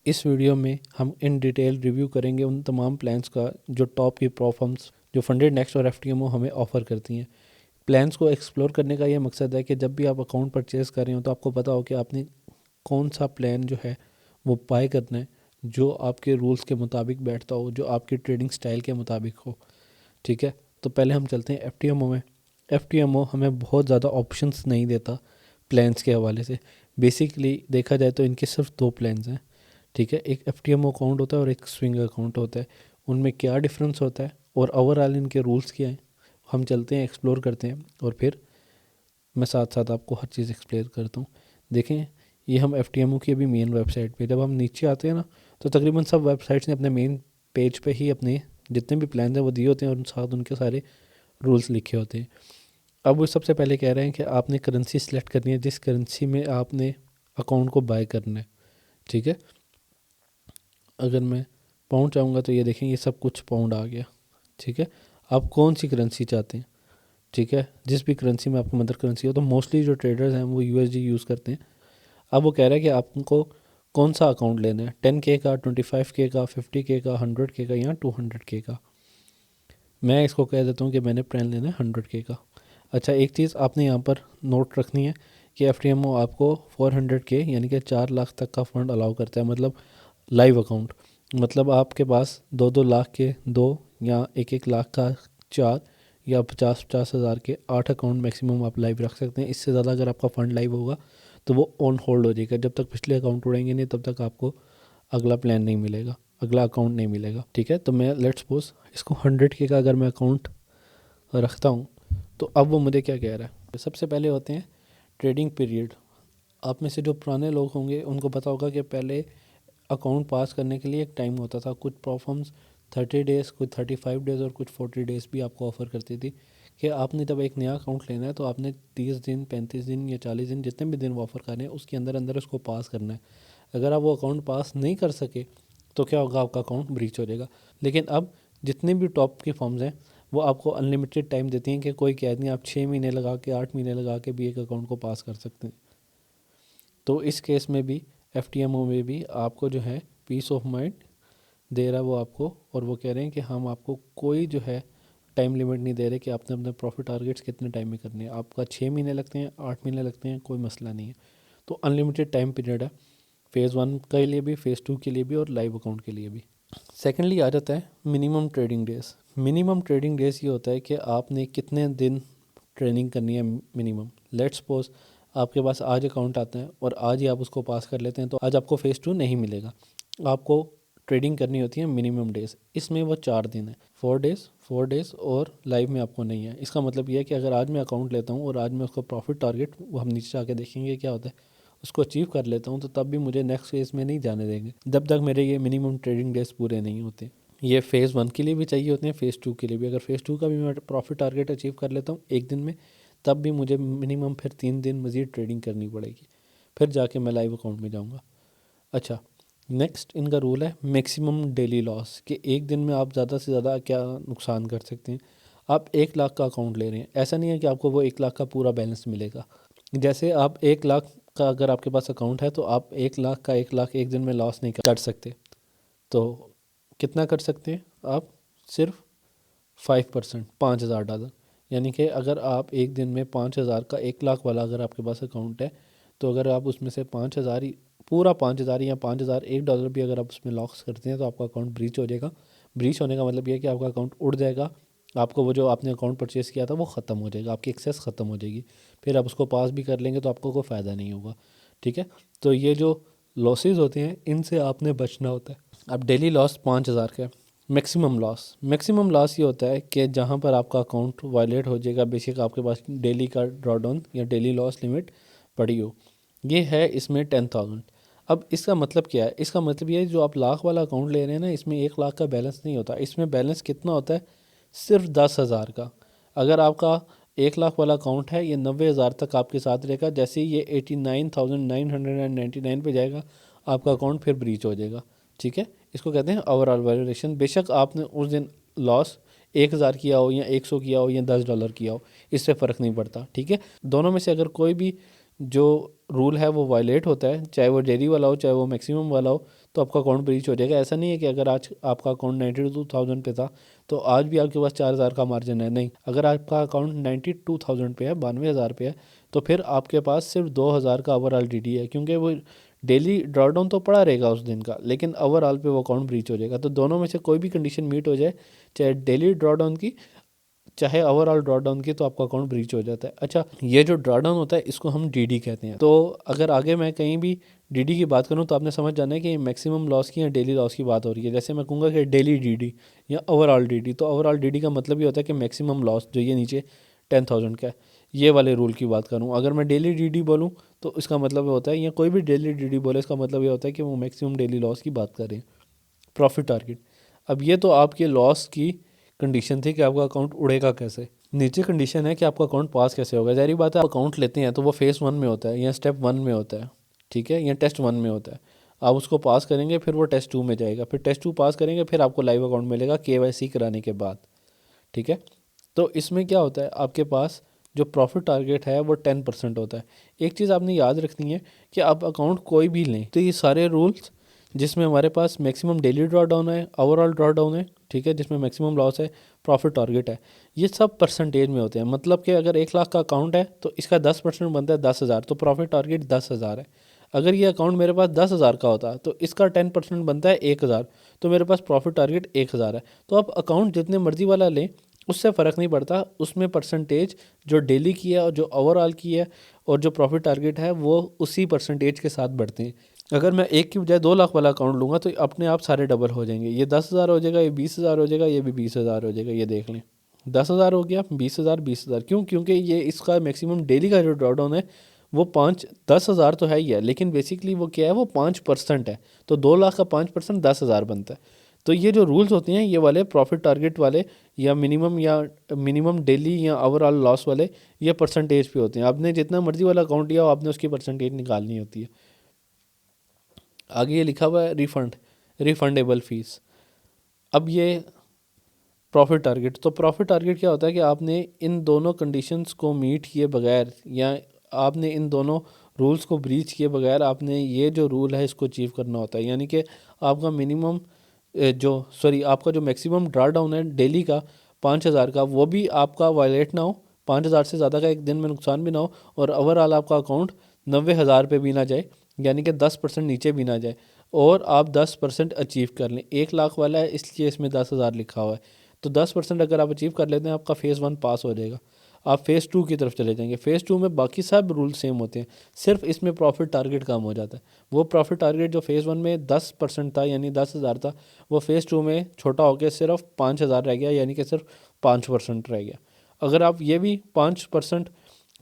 इस वीडियो में हम इन डिटेल रिव्यू करेंगे उन तमाम प्लान्स का जो टॉप की परफॉर्म्स जो फंडेड नेक्स्ट और एफटीएमओ हमें ऑफ़र करती हैं। प्लान्स को एक्सप्लोर करने का ये मकसद है कि जब भी आप अकाउंट परचेज़ कर रहे हो तो आपको पता हो कि आपने कौन सा प्लान जो है वो बाय करना है, जो आपके रूल्स के मुताबिक बैठता हो, जो आपकी ट्रेडिंग स्टाइल के मुताबिक हो। ठीक है, तो पहले हम चलते हैं एफटीएमओ में। एफटीएमओ हमें बहुत ज़्यादा ऑप्शंस नहीं देता प्लान्स के हवाले से। बेसिकली देखा जाए तो इनके सिर्फ दो प्लान्स हैं। ठीक है, एक एफटीएमओ अकाउंट होता है और एक स्विंग अकाउंट होता है। उनमें क्या डिफरेंस होता है और ओवरऑल इनके रूल्स क्या हैं, हम चलते हैं एक्सप्लोर करते हैं और फिर मैं साथ साथ आपको हर चीज़ एक्सप्लेन करता हूँ। देखें, ये हम एफटीएमओ की अभी मेन वेबसाइट पे, जब हम नीचे आते हैं ना तो तकरीबन सब वेबसाइट्स ने अपने मेन पेज पे ही अपने जितने भी प्लान हैं वो दिए होते हैं और साथ उनके सारे रूल्स लिखे होते हैं। अब वो सबसे पहले कह रहे हैं कि आपने करेंसी सेलेक्ट करनी है जिस करेंसी में आपने अकाउंट को बाय करना है। ठीक है, अगर मैं पाउंड चाहूँगा तो ये देखें ये सब कुछ पाउंड आ गया। ठीक है, आप कौन सी करेंसी चाहते हैं। ठीक है, जिस भी करेंसी में आपकी मदर करेंसी हो, तो मोस्टली जो ट्रेडर्स हैं वो यूएसडी यूज़ करते हैं। अब वो कह रहा है कि आपको कौन सा अकाउंट लेना है, 10K का, 25K का, 50K का, 100K का या 200K का। मैं इसको कह देता हूँ कि मैंने प्लान लेना है 100K का। अच्छा, एक चीज़ आपने यहाँ पर नोट रखनी है कि एफटीएमओ आपको 400K यानी कि 4 लाख तक का फ़ंड अलाउ करता है, मतलब लाइव अकाउंट। मतलब आपके पास 2-2 लाख के 2 या 1-1 लाख का 4 या 50-50 हज़ार के 8 अकाउंट मैक्सिमम आप लाइव रख सकते हैं। इससे ज़्यादा अगर आपका फ़ंड लाइव होगा तो वो ऑन होल्ड हो जाएगा। जब तक पिछले अकाउंट उड़ेंगे नहीं तब तक आपको अगला प्लान नहीं मिलेगा, अगला अकाउंट नहीं मिलेगा। ठीक है, तो मैं लेट्स सपोज इसको 100K का अगर मैं अकाउंट रखता हूँ तो अब वो मुझे क्या कह रहा है। सबसे पहले होते हैं ट्रेडिंग पीरियड। आप में से जो पुराने लोग होंगे उनको पता होगा कि पहले अकाउंट पास करने के लिए एक टाइम होता था। कुछ प्रोफर्म्स 30 डेज़, कुछ 35 डेज़ और कुछ 40 डेज़ भी आपको ऑफ़र करती थी कि आपने जब एक नया अकाउंट लेना है तो आपने 30 दिन, 35 दिन या 40 दिन, जितने भी दिन वो ऑफ़र कर रहे हैं उसके अंदर अंदर उसको पास करना है। अगर आप वो अकाउंट पास नहीं कर सके तो क्या होगा, आपका अकाउंट ब्रीच हो जाएगा। लेकिन अब जितने भी टॉप की फॉर्म्स हैं वो आपको अनलिमिटेड टाइम देती हैं कि कोई कैद नहीं, आप 6 महीने लगा के, 8 महीने लगा के भी एक अकाउंट को पास कर सकते हैं। तो इस केस में भी एफटीएमओ में भी आपको जो है पीस ऑफ माइंड दे रहा है वो आपको, और वो कह रहे हैं कि हम आपको कोई जो है टाइम लिमिट नहीं दे रहे कि आपने अपने प्रॉफिट टारगेट्स कितने टाइम में करने हैं। आपका 6 महीने लगते हैं, 8 महीने लगते हैं, कोई मसला नहीं है। तो अनलिमिटेड टाइम पीरियड है, फ़ेज़ 1 के लिए भी, फ़ेज़ 2 के लिए भी और लाइव अकाउंट के लिए भी। सेकेंडली आ जाता है minimum trading days. Minimum trading days ये होता है कि आपने कितने दिन ट्रेडिंग करनी है मिनिमम। लेट्स सपोज आपके पास आज अकाउंट आता है और आज ही आप उसको पास कर लेते हैं तो आज आपको फ़ेज़ 2 नहीं मिलेगा। आपको ट्रेडिंग करनी होती है मिनिमम डेज़, इसमें वो 4 दिन है, 4 डेज़ और लाइव में आपको नहीं है। इसका मतलब ये है कि अगर आज मैं अकाउंट लेता हूँ और आज मैं उसको प्रॉफिट टारगेट, वो हम नीचे आके देखेंगे क्या होता है, उसको अचीव कर लेता हूँ तो तब भी मुझे नेक्स्ट फेज़ में नहीं जाने देंगे जब तक मेरे ये मिनिमम ट्रेडिंग डेज पूरे नहीं होते। ये फ़ेज़ 1 के लिए भी चाहिए होते हैं, फ़ेज़ 2 के लिए भी। अगर फ़ेज़ 2 का भी मैं प्रॉफिट टारगेट अचीव कर लेता हूँ एक दिन में, तब भी मुझे मिनिमम फिर 3 दिन मज़ीद ट्रेडिंग करनी पड़ेगी, फिर जाके मैं लाइव अकाउंट में जाऊँगा। अच्छा, नेक्स्ट इनका रूल है मैक्सिमम डेली लॉस, कि एक दिन में आप ज़्यादा से ज़्यादा क्या नुकसान कर सकते हैं। आप 1 लाख का अकाउंट ले रहे हैं, ऐसा नहीं है कि आपको वो 1 लाख का पूरा बैलेंस मिलेगा। जैसे आप 1 लाख का अगर आपके पास अकाउंट है तो आप 1 लाख का 1 लाख एक दिन में लॉस नहीं कर सकते। तो कितना कर सकते हैं आप, सिर्फ 5%, $5,000। यानी कि अगर आप एक दिन में 5,000 का 1 लाख वाला अगर आपके पास अकाउंट है तो अगर आप उसमें से 5,000 ही, पूरा 5,000 या 5,001 डॉलर भी अगर आप उसमें लॉस करते हैं तो आपका अकाउंट ब्रीच हो जाएगा। ब्रीच होने का मतलब ये है कि आपका अकाउंट उड़ जाएगा, आपको वो जो आपने अकाउंट परचेज़ किया था वो ख़त्म हो जाएगा, आपकी एक्सेस ख़त्म हो जाएगी। फिर आप उसको पास भी कर लेंगे तो आपको कोई फ़ायदा नहीं होगा। ठीक है, तो ये जो लॉसेस होते हैं इनसे आपने बचना होता है। अब डेली लॉस 5,000 का। मैक्सिमम लॉस ये होता है कि जहाँ पर आपका अकाउंट वायलेट हो जाएगा, बेशक आपके पास डेली का ड्रॉडाउन या डेली लॉस लिमिट पड़ी हो, ये है इसमें 10,000। अब इसका मतलब क्या है, इसका मतलब ये है जो आप लाख वाला अकाउंट ले रहे हैं ना, इसमें 1 लाख का बैलेंस नहीं होता, इसमें बैलेंस कितना होता है, सिर्फ 10,000 का। अगर आपका 1 लाख वाला अकाउंट है ये 90,000 तक आपके साथ रहेगा, जैसे ही ये 89,999 पे जाएगा आपका अकाउंट फिर ब्रीच हो जाएगा। ठीक है, इसको कहते हैं ओवरऑल वैल्यूएशन। बेशक आपने उस दिन लॉस 1,000 किया हो या 100 किया हो या $10 किया हो, इससे फ़र्क नहीं पड़ता। ठीक है, दोनों में से अगर कोई भी जो रूल है वो वायलेट होता है, चाहे वो डेली वाला हो चाहे वो मैक्सिमम वाला हो, तो आपका अकाउंट ब्रीच हो जाएगा। ऐसा नहीं है कि अगर आज आपका अकाउंट 92,000 पे था तो आज भी आपके पास 4,000 का मार्जिन है, नहीं। अगर आपका अकाउंट 92,000 पे है, 92,000 पे है, तो फिर आपके पास सिर्फ 2,000 का ओवरऑल डीडी है, क्योंकि वो डेली ड्रॉडाउन तो पड़ा रहेगा उस दिन का, लेकिन ओवरऑल पे वो अकाउंट ब्रीच हो जाएगा। तो दोनों में से कोई भी कंडीशन मीट हो जाए, चाहे डेली ड्रॉडाउन की चाहे ओवरऑल ड्रॉडाउन की, तो आपका अकाउंट ब्रीच हो जाता है। अच्छा, ये जो ड्रॉडाउन होता है इसको हम डीडी कहते हैं। तो अगर आगे मैं कहीं भी डीडी की बात करूं तो आपने समझ जाना है कि मैक्सिमम लॉस की या डेली लॉस की बात हो रही है। जैसे मैं कहूँगा कि डेली डीडी या ओवरऑल डीडी, तो ओवरऑल डीडी का मतलब ये होता है कि मैक्सिमम लॉस जो ये नीचे 10,000 का है, ये वाले रूल की बात करूँ। अगर मैं डेली डीडी बोलूँ तो इसका मतलब ये होता है, या कोई भी डेली डीडी बोले इसका मतलब ये होता है कि वो मैक्सिमम डेली लॉस की बात कर रहे हैं। प्रॉफिट टारगेट, अब ये तो आपके लॉस की कंडीशन थी कि आपका अकाउंट उड़ेगा कैसे। नीचे कंडीशन है कि आपका अकाउंट पास कैसे होगा। जारी बात है, आप अकाउंट लेते हैं तो वो फेज़ 1 में होता है या स्टेप 1 में होता है, ठीक है, या टेस्ट 1 में होता है। आप उसको पास करेंगे, फिर वो टेस्ट 2 में जाएगा, फिर टेस्ट 2 पास करेंगे, फिर आपको लाइव अकाउंट मिलेगा KYC कराने के बाद, ठीक है। तो इसमें क्या होता है, आपके पास जो प्रॉफिट टारगेट है वो 10% होता है। एक चीज़ आपने याद रखनी है कि आप अकाउंट कोई भी लें तो ये सारे रूल्स जिसमें हमारे पास मैक्सिमम डेली ड्रॉ डाउन है, ओवरऑल ड्रॉ डाउन है, ठीक है, जिसमें मैक्सिमम लॉस है, प्रॉफिट टारगेट है, ये सब परसेंटेज में होते हैं। मतलब कि अगर 1 लाख का अकाउंट है तो इसका 10% बनता है 10,000, तो प्रॉफिट टारगेट 10,000 है। अगर ये अकाउंट मेरे पास 10,000 का होता तो इसका 10% बनता है 1,000, तो मेरे पास प्रॉफिट टारगेट 1,000 है। तो आप अकाउंट जितने मर्जी वाला लें उससे फ़र्क नहीं पड़ता, उसमें परसेंटेज जो डेली की है और जो ओवरऑल की है और जो प्रॉफिट टारगेट है वो उसी परसेंटेज के साथ बढ़ते हैं। अगर मैं 1 की बजाय 2 लाख वाला अकाउंट लूँगा तो अपने आप सारे डबल हो जाएंगे। ये 10,000 हो जाएगा, ये 20,000 हो जाएगा, ये भी 20,000 हो जाएगा। ये देख लें, 10,000 हो गया, 20,000, 20,000। क्यों? क्योंकि ये इसका मैक्सिमम डेली का जो ड्रॉडाउन है वो 10,000 तो है ही है, लेकिन बेसिकली वो क्या है, वो 5% है। तो 2 लाख का 5% 10,000 बनता है। तो ये जो रूल्स होते हैं ये वाले प्रॉफिट टारगेट वाले या मिनिमम डेली या ओवरऑल लॉस वाले, ये परसेंटेज पे होते हैं। आपने जितना मर्जी वाला अकाउंट लिया हो, आपने उसकी परसेंटेज निकालनी होती है। आगे ये लिखा हुआ है रिफंडेबल फीस। अब ये प्रॉफिट टारगेट, तो प्रॉफिट टारगेट क्या होता है कि आपने इन दोनों कंडीशंस को मीट किए बगैर या आपने इन दोनों रूल्स को ब्रीच किए बगैर आपने ये जो रूल है इसको अचीव करना होता है। यानी कि आपका मिनिमम आपका जो मैक्सिमम ड्रा डाउन है डेली का 5,000 का, वो भी आपका वायलेट ना हो, 5,000 से ज़्यादा का एक दिन में नुकसान भी ना हो, और ओवरऑल आपका अकाउंट 90,000 पे भी ना जाए, यानी कि 10% नीचे भी ना जाए, और आप 10% अचीव कर लें। 1 लाख वाला है इसलिए इसमें 10,000 लिखा हुआ है। तो 10% अगर आप अचीव कर लेते हैं आपका फेज़ 1 पास हो जाएगा, आप फेज़ 2 की तरफ चले जाएंगे। फेज़ 2 में बाकी सब रूल सेम होते हैं, सिर्फ इसमें प्रॉफिट टारगेट कम हो जाता है। वो प्रॉफिट टारगेट जो फेज़ 1 में 10% था यानी 10,000 था, वो फेज़ 2 में छोटा होकर सिर्फ 5,000 रह गया, यानी कि सिर्फ 5% रह गया। अगर आप ये भी 5%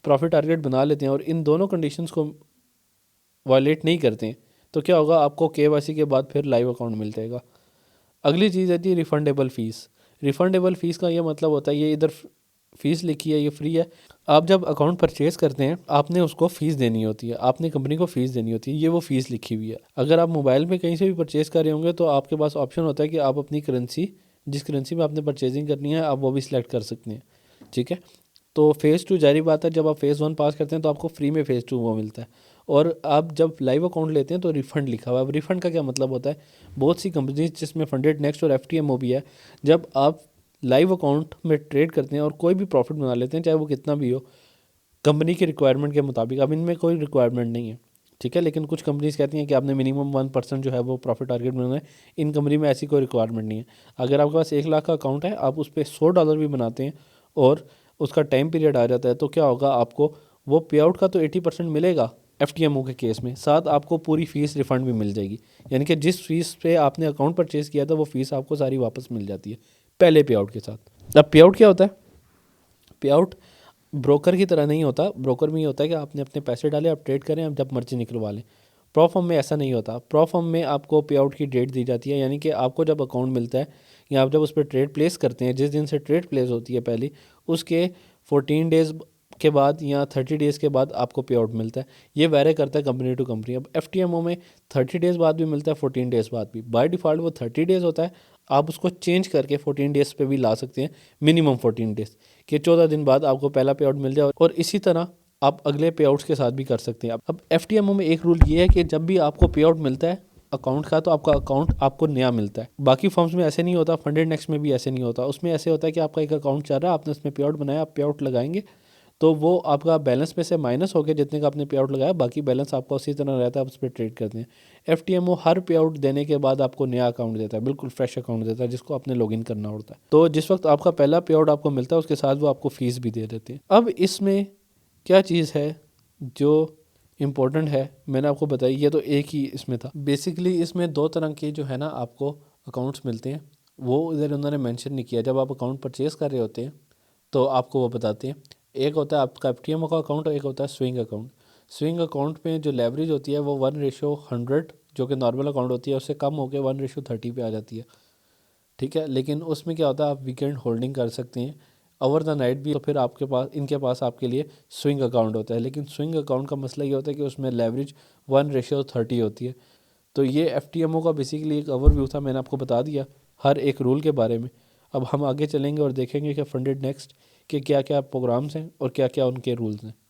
प्रॉफिट टारगेट बना लेते हैं और इन दोनों कंडीशंस को वायलेट नहीं करते हैं तो क्या होगा, आपको KYC के बाद फिर लाइव अकाउंट मिल जाएगा। अगली चीज़ है जी रिफ़ंडेबल फ़ीस। रिफ़ंडेबल फ़ीस का ये मतलब होता है, ये इधर फ़ीस लिखी है, ये फ्री है। आप जब अकाउंट परचेज़ करते हैं आपने उसको फ़ीस देनी होती है, आपने कंपनी को फ़ीस देनी होती है, ये वो फ़ीस लिखी हुई है। अगर आप मोबाइल में कहीं से भी परचेज़ कर रहे होंगे तो आपके पास ऑप्शन होता है कि आप अपनी करेंसी, जिस करेंसी में आपने परचेजिंग करनी है, आप वो भी सिलेक्ट कर सकते हैं, ठीक है। तो फेज़ 2 जारी बात है, जब आप फेज़ 1 पास करते हैं तो आपको फ्री में फेज़ 2 वो मिलता है। और आप जब लाइव अकाउंट लेते हैं तो रिफ़ंड लिखा हुआ है। अब रिफ़ंड का क्या मतलब होता है, बहुत सी कंपनीज जिसमें फंडेड नेक्स्ट और FTMO भी है, जब आप लाइव अकाउंट में ट्रेड करते हैं और कोई भी प्रॉफिट बना लेते हैं, चाहे वो कितना भी हो, कंपनी की रिक्वायरमेंट के मुताबिक। अब इनमें कोई रिक्वायरमेंट नहीं है, ठीक है, लेकिन कुछ कंपनीज कहती हैं कि आपने मिनिमम 1% जो है वो प्रॉफिट टारगेट बनाना है। इन कंपनी में ऐसी कोई रिक्वायरमेंट नहीं है। अगर आपके पास 1 लाख का अकाउंट है, आप उस पर $100 भी बनाते हैं और उसका टाइम पीरियड आ जाता है, तो क्या होगा, आपको वो पे आउट का तो 80% मिलेगा FTMO के केस में, साथ आपको पूरी फ़ीस रिफ़ंड भी मिल जाएगी। यानी कि जिस फीस पे आपने अकाउंट परचेज़ किया था वो फ़ीस आपको सारी वापस मिल जाती है पहले पे आउट के साथ। अब पे आउट क्या होता है, पे आउट ब्रोकर की तरह नहीं होता। ब्रोकर में ये होता है कि आपने अपने पैसे डाले, आप ट्रेड करें, आप जब मर्जी निकलवा लें। प्रोफर्म में ऐसा नहीं होता। प्रोफर्म में आपको पे आउट की डेट दी जाती है, यानी कि आपको जब अकाउंट मिलता है या आप जब उस पर ट्रेड प्लेस करते हैं, जिस दिन से ट्रेड प्लेस होती है पहली, उसके 14 डेज़ के बाद या 30 डेज़ के बाद आपको पे आउट मिलता है। ये वेरी करता है कंपनी टू कंपनी। अब FTMO में 30 डेज़ बाद भी मिलता है, 14 डेज़ बाद भी। बाय डिफ़ॉल्ट वो 30 डेज़ होता है, आप उसको चेंज करके 14 डेज़ पे भी ला सकते हैं, मिनिमम 14 डेज़, कि 14 दिन बाद आपको पहला पे आउट मिल जाए, और इसी तरह आप अगले पे आउट्स के साथ भी कर सकते हैं। अब FTMO में एक रूल ये है कि जब भी आपको पे आउट मिलता है अकाउंट का तो आपका अकाउंट आपको नया मिलता है। बाकी फॉर्म्स में ऐसे नहीं होता, फंडेड नेक्स्ट में भी ऐसे नहीं होता। उसमें ऐसे होता है कि आपका एक अकाउंट चल रहा है, आपने उसमें पे आउट बनाया, आप पे आउट लगाएंगे तो वो आपका बैलेंस में से माइनस हो गया जितने का आपने पे आउट लगाया, बाकी बैलेंस आपका उसी तरह रहता है, आप उस पर ट्रेड करते हैं। एफटीएमओ हर पे आउट देने के बाद आपको नया अकाउंट देता है, बिल्कुल फ्रेश अकाउंट देता है जिसको आपने लॉगिन करना होता है। तो जिस वक्त आपका पहला पे आउट आपको मिलता है उसके साथ वो आपको फीस भी दे देते हैं। अब इसमें क्या चीज़ है जो इम्पोर्टेंट है, मैंने आपको बताई, ये तो एक ही इसमें था। बेसिकली इसमें दो तरह के जो है ना आपको अकाउंट्स मिलते हैं, वो इधर उन्होंने मेंशन नहीं किया। जब आप अकाउंट परचेज़ कर रहे होते हैं तो आपको वो बताते हैं। एक होता है आपका एफटीएमओ का अकाउंट और एक होता है स्विंग अकाउंट। स्विंग अकाउंट में जो लेवरेज होती है वो 1:100 जो कि नॉर्मल अकाउंट होती है उससे कम होकर 1:30 पे आ जाती है, ठीक है। लेकिन उसमें क्या होता है, आप वीकेंड होल्डिंग कर सकते हैं, ओवर द नाइट भी। तो फिर आपके पास, इनके पास आपके लिए स्विंग अकाउंट होता है। लेकिन स्विंग अकाउंट का मसला ये होता है कि उसमें लेवरेज 1:30 होती है। तो ये एफटीएमओ का बेसिकली एक ओवरव्यू था, मैंने आपको बता दिया हर एक रूल के बारे में। अब हम आगे चलेंगे और देखेंगे कि फंडेड नेक्स्ट के क्या क्या प्रोग्राम्स हैं और क्या क्या उनके रूल्स हैं।